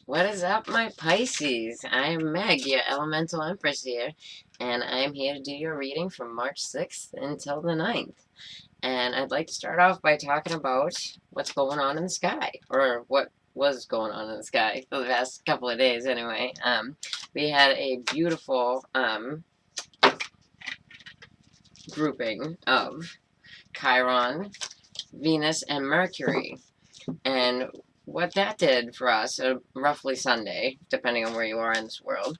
What is up, my Pisces? I'm Meg, your Elemental Empress here, and I'm here to do your reading from March 6th until the 9th. And I'd like to start off by talking about what's going on in the sky, or what was going on in the sky for the past couple of days, anyway. We had a beautiful grouping of Chiron, Venus, and Mercury. And what that did for us, roughly Sunday, depending on where you are in this world,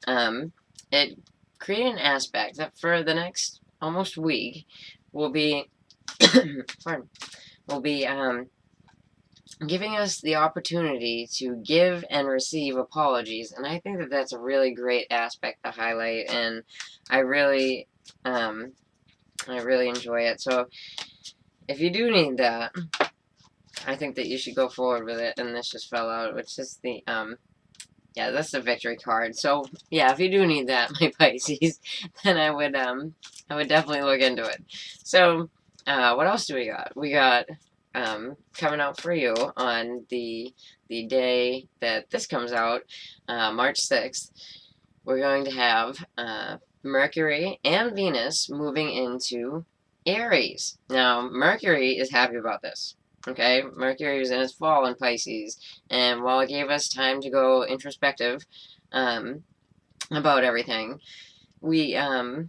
it created an aspect that for the next almost week will be, pardon, will be giving us the opportunity to give and receive apologies, and I think that that's a really great aspect to highlight, and I really, I really enjoy it. So if you do need that, I think that you should go forward with it, and this just fell out, which is the, yeah, that's the victory card. So, yeah, if you do need that, my Pisces, then I would definitely look into it. So, what else do we got? We got, coming out for you on the day that this comes out, March 6th, we're going to have, Mercury and Venus moving into Aries. Now, Mercury is happy about this. Okay, Mercury was in its fall in Pisces, and while it gave us time to go introspective about everything, we we're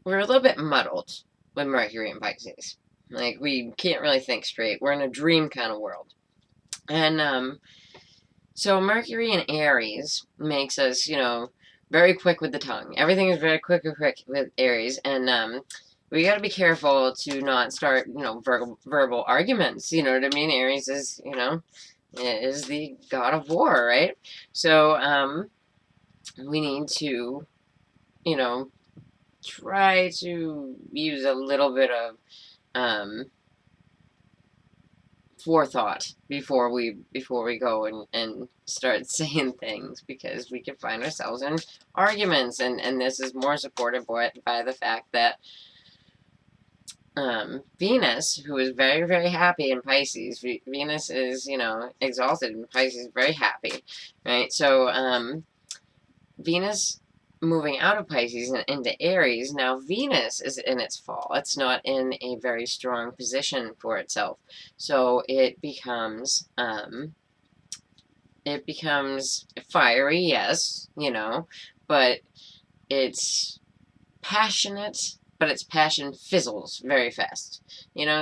a little bit muddled with Mercury in Pisces. Like, we can't really think straight. We're in a dream kind of world. And so Mercury in Aries makes us, very quick with the tongue. Everything is very quick with Aries, and we got to be careful to not start, verbal arguments. You know what I mean? Aries is the god of war, right? So, we need to, you know, try to use a little bit of, forethought before we go and start saying things, because we can find ourselves in arguments, and this is more supported by the fact that Venus, who is very, very happy in Pisces, Venus is, exalted in Pisces, very happy, right? So, Venus moving out of Pisces and into Aries, now Venus is in its fall. It's not in a very strong position for itself. So it becomes fiery, yes, but it's passionate, but its passion fizzles very fast.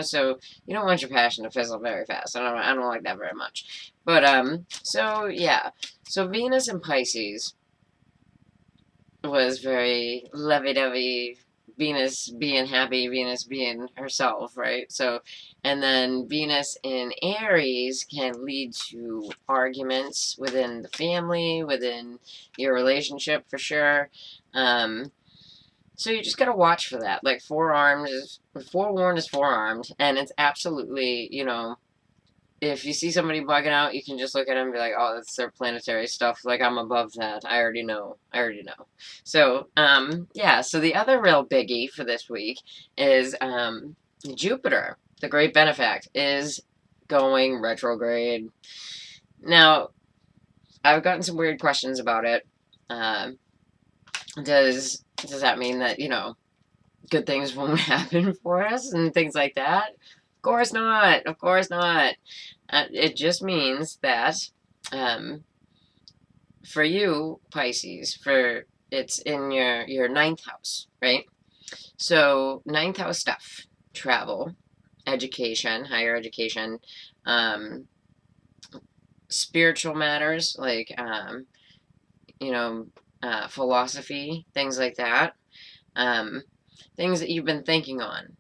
So you don't want your passion to fizzle very fast. I don't like that very much. But so yeah. So Venus in Pisces was very lovey-dovey, Venus being happy, Venus being herself, right? So, and then Venus in Aries can lead to arguments within the family, within your relationship, for sure. So you just gotta watch for that. Like, forewarned is forearmed, and it's absolutely, if you see somebody bugging out, you can just look at them and be like, oh, that's their planetary stuff. Like, I'm above that. I already know. So, yeah. So the other real biggie for this week is Jupiter, the great benefact, is going retrograde. Now, I've gotten some weird questions about it. Does that mean that, good things won't happen for us and things like that? Of course not. Of course not. It just means that, for you, Pisces, it's in your ninth house, right? So ninth house stuff, travel, education, higher education, spiritual matters like, philosophy, things like that, things that you've been thinking on,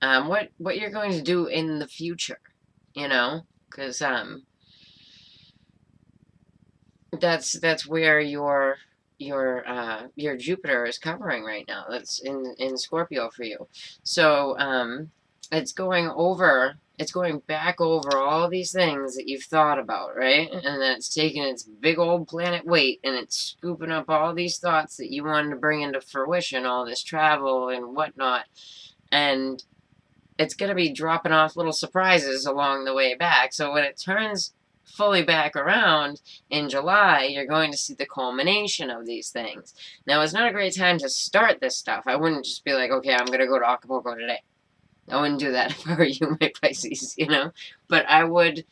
what you're going to do in the future, because that's where your Jupiter is covering right now. That's in Scorpio for you. So it's going back over all these things that you've thought about, right? And then it's taking its big old planet weight and it's scooping up all these thoughts that you wanted to bring into fruition, all this travel and whatnot, and it's going to be dropping off little surprises along the way back. So when it turns fully back around in July, you're going to see the culmination of these things. Now, it's not a great time to start this stuff. I wouldn't just be like, okay, I'm going to go to Acapulco today. I wouldn't do that if I were you, my Pisces, you know? But I would,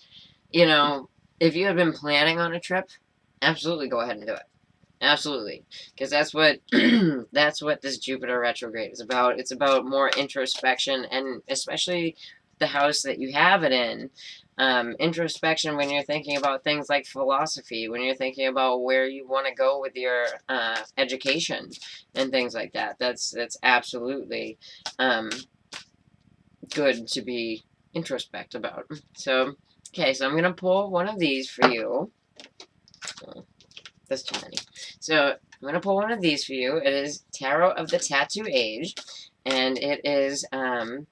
you know, if you had been planning on a trip, absolutely go ahead and do it. Absolutely. Because that's what that's what this Jupiter retrograde is about. It's about more introspection, and especially the house that you have it in. Introspection when you're thinking about things like philosophy, when you're thinking about where you want to go with your education and things like that. That's absolutely good to be introspect about. So, okay, so I'm going to pull one of these for you. Oh, that's too many. So, I'm going to pull one of these for you. It is Tarot of the Tattoo Age, and it is done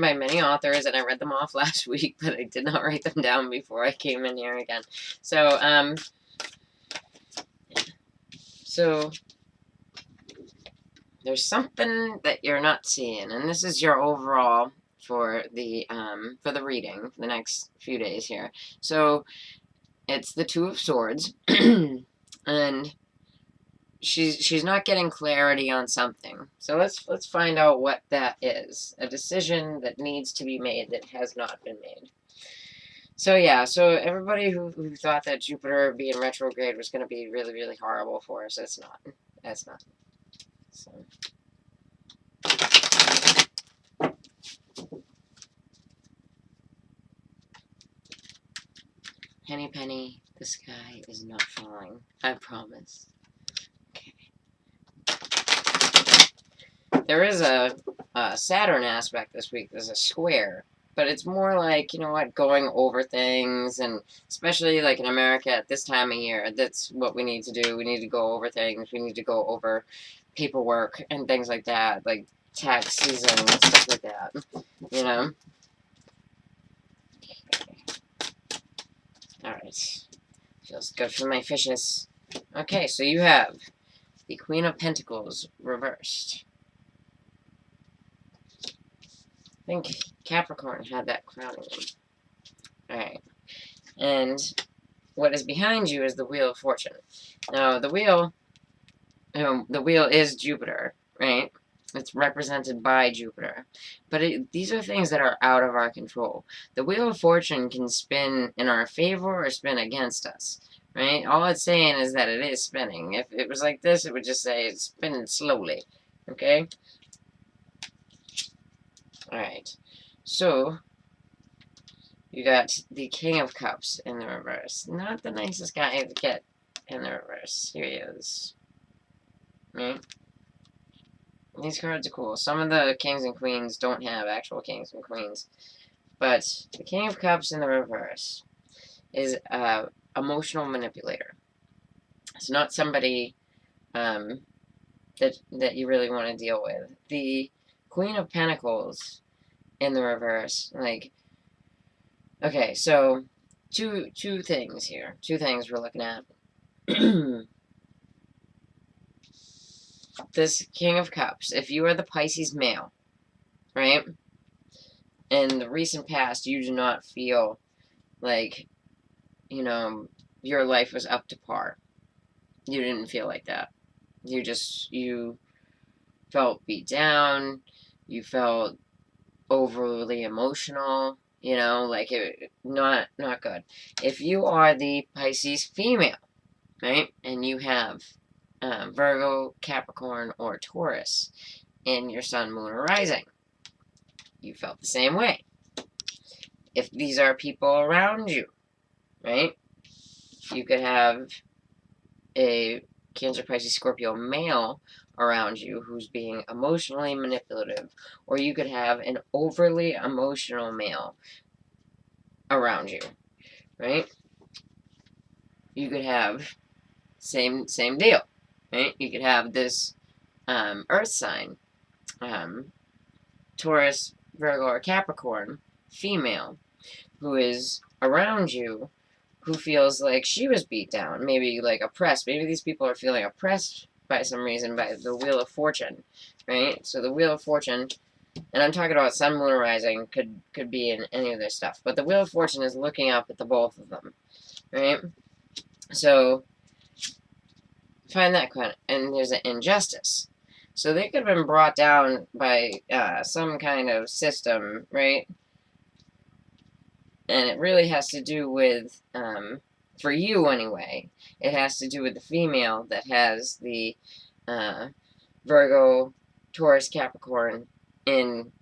by many authors, and I read them off last week, but I did not write them down before I came in here again. So, there's something that you're not seeing, and this is your overall for the reading for the next few days here. So it's the Two of Swords, and she's not getting clarity on something. So let's find out what that is. A decision that needs to be made that has not been made. So yeah, so everybody who thought that Jupiter being retrograde was going to be really, really horrible for us, that's not. That's not. So. Henny Penny, the sky is not falling. I promise. Okay. There is a Saturn aspect this week. There's a square. But it's more like, you know what, going over things, and especially like in America at this time of year, that's what we need to do. We need to go over things. We need to go over paperwork and things like that, like tax season and stuff like that, you know? Alright. Feels good for my fishes. Okay, so you have the Queen of Pentacles reversed. I think Capricorn had that crowning. Alright. And what is behind you is the Wheel of Fortune. Now, the wheel is Jupiter, right? It's represented by Jupiter. But these are things that are out of our control. The Wheel of Fortune can spin in our favor or spin against us, right? All it's saying is that it is spinning. If it was like this, it would just say it's spinning slowly, okay? Alright, so you got the King of Cups in the reverse. Not the nicest guy to get in the reverse. Here he is. Right? These cards are cool. Some of the Kings and Queens don't have actual Kings and Queens. But the King of Cups in the reverse is an emotional manipulator. It's not somebody that you really want to deal with. The Queen of Pentacles in the reverse, like, okay, so two things here. Two things we're looking at. This King of Cups, if you are the Pisces male, right? In the recent past, you do not feel like, you know, your life was up to par. You didn't feel like that. You felt beat down. You felt overly emotional. You know, like not good. If you are the Pisces female, right, and you have Virgo, Capricorn, or Taurus in your sun, moon, or rising, you felt the same way. If these are people around you, right, you could have a Cancer, Pisces, Scorpio male around you who's being emotionally manipulative, or you could have an overly emotional male around you, right? You could have same deal, right? You could have this earth sign, Taurus, Virgo, or Capricorn female who is around you, who feels like she was beat down, maybe like oppressed. Maybe these people are feeling oppressed by some reason by the Wheel of Fortune, right? So the Wheel of Fortune And I'm talking about sun, moon, or rising. Could be in any of this stuff. But the Wheel of Fortune is looking up at the both of them, right? So find that kind, and there's an injustice. So they could have been brought down by some kind of system, right? And it really has to do with, for you anyway, it has to do with the female that has the Virgo, Taurus, Capricorn in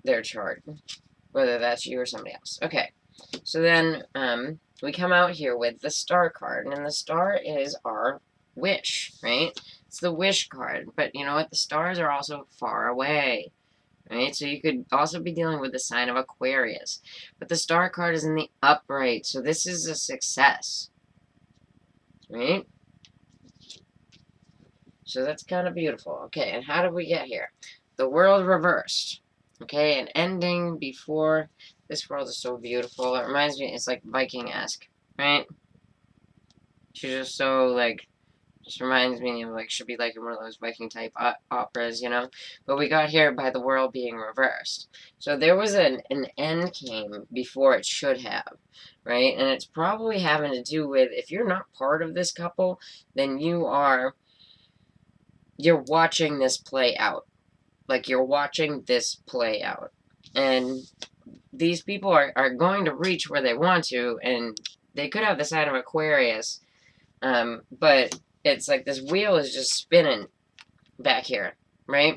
their chart, whether that's you or somebody else. Okay, so then we come out here with the Star card, and the Star is our wish, right? It's the wish card, but you know what? The stars are also far away, right? So you could also be dealing with the sign of Aquarius, but the Star card is in the upright, so this is a success, right? So that's kind of beautiful. Okay, and how did we get here? The world reversed. Okay, an ending before. This world is so beautiful. It reminds me, it's like Viking-esque, right? She's just so, like, just reminds me of, like, should be like in one of those Viking-type operas, you know? But we got here by the world being reversed. So there was an end came before it should have, right? And it's probably having to do with, if you're not part of this couple, then you're watching this play out. Like, you're watching this play out. And these people are going to reach where they want to, and they could have the sign of Aquarius, but it's like this wheel is just spinning back here, right?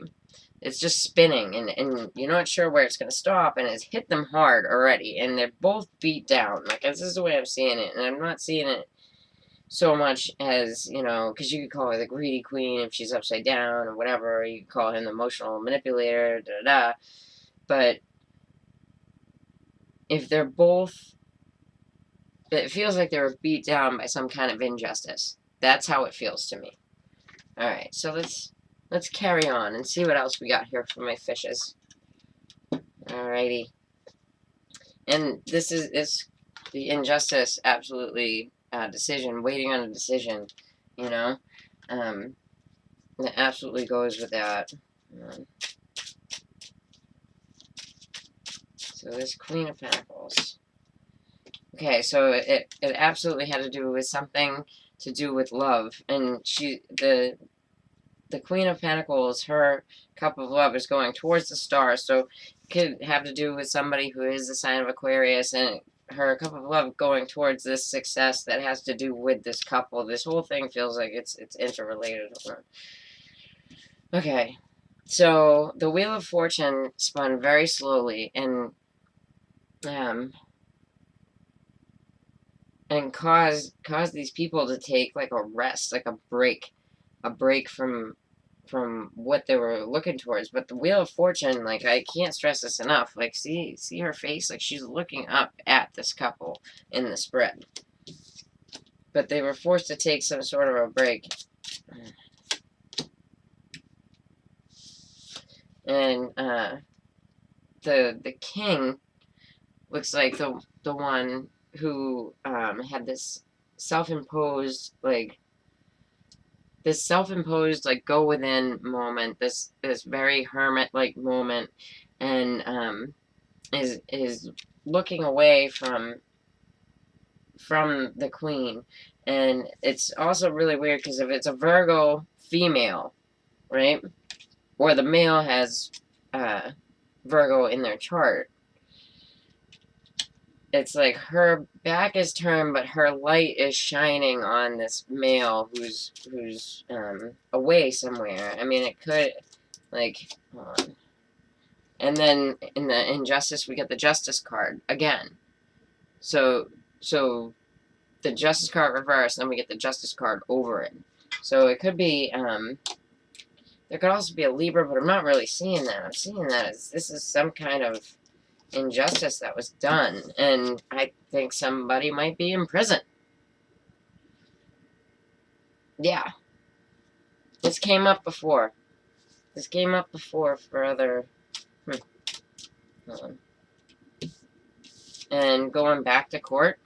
It's just spinning, and you're not sure where it's going to stop, and it's hit them hard already, and they're both beat down. Like, this is the way I'm seeing it, and I'm not seeing it so much as, you know, because you could call her the greedy queen if she's upside down or whatever. You could call him the emotional manipulator, da-da-da. But if they're both, it feels like they were beat down by some kind of injustice. That's how it feels to me. Alright, so let's carry on and see what else we got here for my fishes. Alrighty. And this is the injustice, absolutely, decision, waiting on a decision, you know? It absolutely goes with that. So this Queen of Pentacles. Okay, so it absolutely had to do with something to do with love. And the Queen of Pentacles, her cup of love is going towards the star, so it could have to do with somebody who is the sign of Aquarius, and her cup of love going towards this success that has to do with this couple. This whole thing feels like it's interrelated. Okay, so the Wheel of Fortune spun very slowly, and caused these people to take like a rest, like a break from what they were looking towards. But the Wheel of Fortune, like, I can't stress this enough. Like, see her face? Like, she's looking up at this couple in the spread. But they were forced to take some sort of a break. And the king looks like the one who had this self-imposed like go within moment, this very hermit-like moment, and is looking away from the queen. And it's also really weird because if it's a Virgo female, right, or the male has Virgo in their chart, it's like her back is turned, but her light is shining on this male who's away somewhere. I mean, it could, like, hold on. And then in the injustice, we get the Justice card again. So the Justice card reversed, and then we get the Justice card over it. So it could be, there could also be a Libra, but I'm not really seeing that. I'm seeing that as this is some kind of injustice that was done, and I think somebody might be in prison. Yeah. This came up before. This came up before for other... Hold on. And going back to court.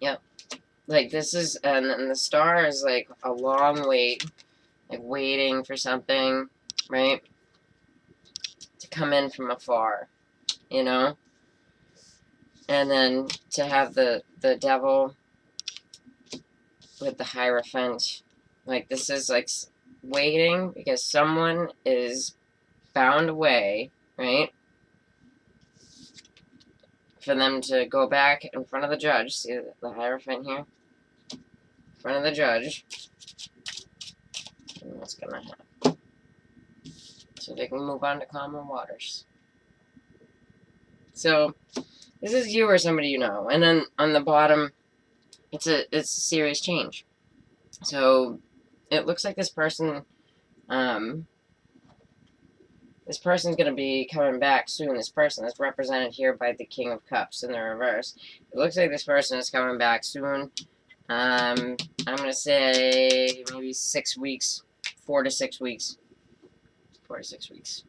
Yep. Like, this is... And then the star is, like, a long wait. like waiting for something, right, to come in from afar, you know? And then to have the devil with the Hierophant, like this is like waiting because someone is bound away, right? For them to go back in front of the judge. See the Hierophant here? In front of the judge. And what's gonna happen? So they can move on to calmer waters. So this is you or somebody you know. And then on the bottom, it's a serious change. So it looks like this person, this person's going to be coming back soon. This person is represented here by the King of Cups in the reverse. It looks like this person is coming back soon. I'm going to say maybe 6 weeks, 4 to 6 weeks. 4 to 6 weeks.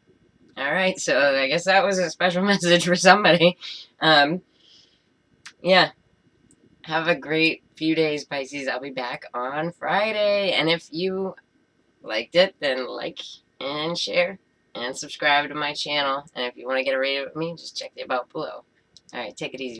Alright, so I guess that was a special message for somebody. Yeah. Have a great few days, Pisces. I'll be back on Friday. And if you liked it, then like and share and subscribe to my channel. And if you want to get a rating with me, just check the about below. Alright, take it easy.